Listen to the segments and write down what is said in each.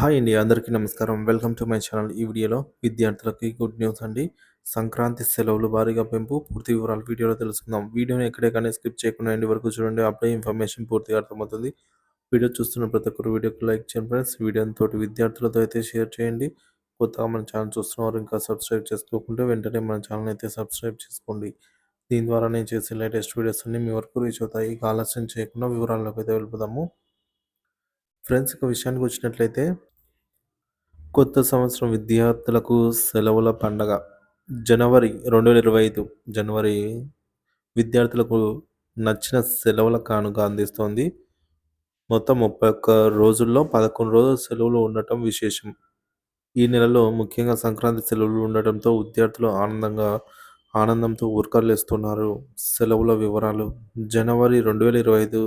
Hi అండి. అందరికీ నమస్కారం. Welcome to my channel. ఈ వీడియోలో విద్యార్థులకి గుడ్ న్యూస్ అండి. సంక్రాంతి సెలవులు భారీగా పెంపు. పూర్తి వివరాలు వీడియోలో తెలుసుకుందాం. వీడియోని ఎక్కడే కానీ స్కిప్ చేయకుండా ఎండ్ వరకు చూడండి. అప్పుడే ఇన్ఫర్మేషన్ పూర్తిగా అర్థమవుతుంది. వీడియో చూస్తున్న ప్రతి ఒక్కరు వీడియోకి లైక్ చేయండి ఫ్రెండ్స్. వీడియోని తోటి విద్యార్థులతో అయితే షేర్ చేయండి. కొత్తగా మన ఛానల్ చూస్తున్నవారు ఇంకా సబ్స్క్రైబ్ చేసుకోకుంటే వెంటనే మన ఛానల్ అయితే సబ్స్క్రైబ్ చేసుకోండి. దీని ద్వారా నేను చేసే లేటెస్ట్ వీడియోస్ అన్ని మీ వరకు రీచ్ అవుతాయి. ఇక ఆలస్యం చేయకుండా వివరాల్లోకి అయితే వెళ్ళిపోదాము. ఫ్రెండ్స్, ఇక విషయానికి వచ్చినట్లయితే కొత్త సంవత్సరం విద్యార్థులకు సెలవుల పండగ. జనవరి 2025 జనవరి విద్యార్థులకు నచ్చిన సెలవుల కానుక అందిస్తోంది. మొత్తం 31 రోజుల్లో 11 రోజులు సెలవులు ఉండటం విశేషం. ఈ నెలలో ముఖ్యంగా సంక్రాంతి సెలవులు ఉండటంతో విద్యార్థులు ఆనందంతో ఉరకలేస్తున్నారు. సెలవుల వివరాలు. జనవరి 2025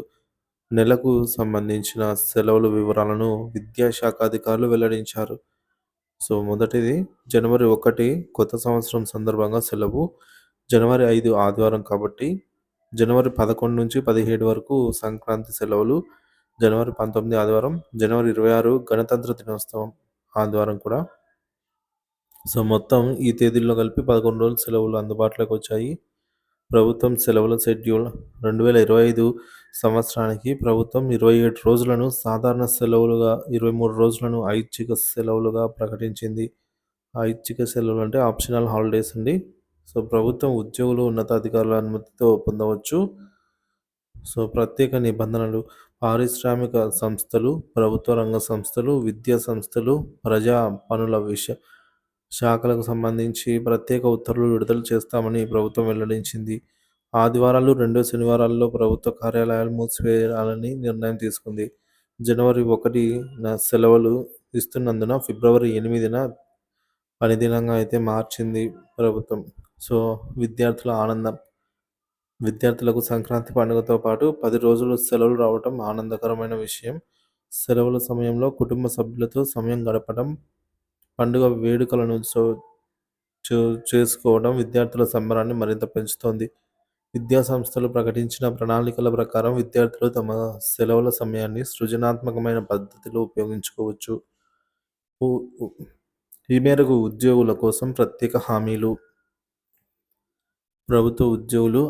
నెలకు సంబంధించిన సెలవుల వివరాలను విద్యాశాఖ అధికారులు వెల్లడించారు. సో, మొదటిది జనవరి 1 కొత్త సంవత్సరం సందర్భంగా సెలవు. జనవరి 5 ఆదివారం కాబట్టి జనవరి 11-17 వరకు సంక్రాంతి సెలవులు. జనవరి 19 ఆదివారం. జనవరి 26 గణతంత్ర దినోత్సవం ఆదివారం కూడా. సో, మొత్తం ఈ తేదీల్లో కలిపి 11 రోజులు సెలవులు అందుబాటులోకి వచ్చాయి. ప్రభుత్వం సెలవుల షెడ్యూల్. 2025 సంవత్సరానికి ప్రభుత్వం 27 రోజులను సాధారణ సెలవులుగా, 23 రోజులను ఐచ్ఛిక సెలవులుగా ప్రకటించింది. ఐచ్ఛిక సెలవులు అంటే ఆప్షనల్ హాలిడేస్ అండి. సో, ప్రభుత్వం ఉద్యోగులు ఉన్నతాధికారుల అనుమతితో పొందవచ్చు. సో, ప్రత్యేక నిబంధనలు. పారిశ్రామిక సంస్థలు, ప్రభుత్వ రంగ సంస్థలు, విద్యా సంస్థలు, ప్రజా పనుల శాఖలకు సంబంధించి ప్రత్యేక ఉత్తర్వులు విడుదల చేస్తామని ప్రభుత్వం వెల్లడించింది. ఆదివారాలు, 2 శనివారాల్లో ప్రభుత్వ కార్యాలయాలు మూసివేయాలని నిర్ణయం తీసుకుంది. జనవరి 1న సెలవులు ఇస్తున్నందున ఫిబ్రవరి 8న పని దినంగా అయితే మార్చింది ప్రభుత్వం. సో, విద్యార్థుల ఆనందం. విద్యార్థులకు సంక్రాంతి పండుగతో పాటు 10 రోజులు సెలవులు రావటం ఆనందకరమైన విషయం. సెలవుల సమయంలో కుటుంబ సభ్యులతో సమయం గడపడం, పండుగ వేడుకలను చేసుకోవడం విద్యార్థుల సంబరాన్ని మరింత పెంచుతోంది. విద్యా సంస్థలు ప్రకటించిన ప్రణాళికల ప్రకారం విద్యార్థులు తమ సెలవుల సమయాన్ని సృజనాత్మకమైన పద్ధతిలో ఉపయోగించుకోవచ్చు. ఉ- ఉ- ఈ మేరకు ఉద్యోగుల కోసం ప్రత్యేక హామీలు. ప్రభుత్వ ఉద్యోగులు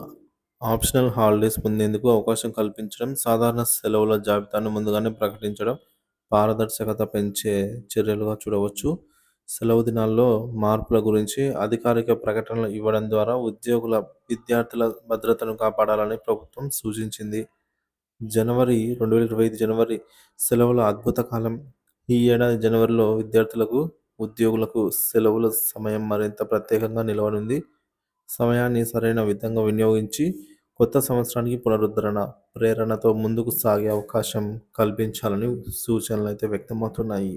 ఆప్షనల్ హాలిడేస్ పొందేందుకు అవకాశం కల్పించడం, సాధారణ సెలవుల జాబితాను ముందుగానే ప్రకటించడం పారదర్శకత పెంచే చర్యలుగా చూడవచ్చు. సెలవు దినాల్లో మార్పుల గురించి అధికారిక ప్రకటనలు ఇవ్వడం ద్వారా విద్యార్థుల భద్రతను కాపాడాలని ప్రభుత్వం సూచించింది. జనవరి 2025 జనవరి సెలవుల అద్భుత కాలం. ఈ ఏడాది జనవరిలో విద్యార్థులకు, ఉద్యోగులకు సెలవుల సమయం మరింత ప్రత్యేకంగా నిలవనుంది. సమయాన్ని సరైన విధంగా వినియోగించి కొత్త సంవత్సరానికి ప్రేరణతో ముందుకు సాగే అవకాశం కల్పించాలని సూచనలు అయితే వ్యక్తమవుతున్నాయి.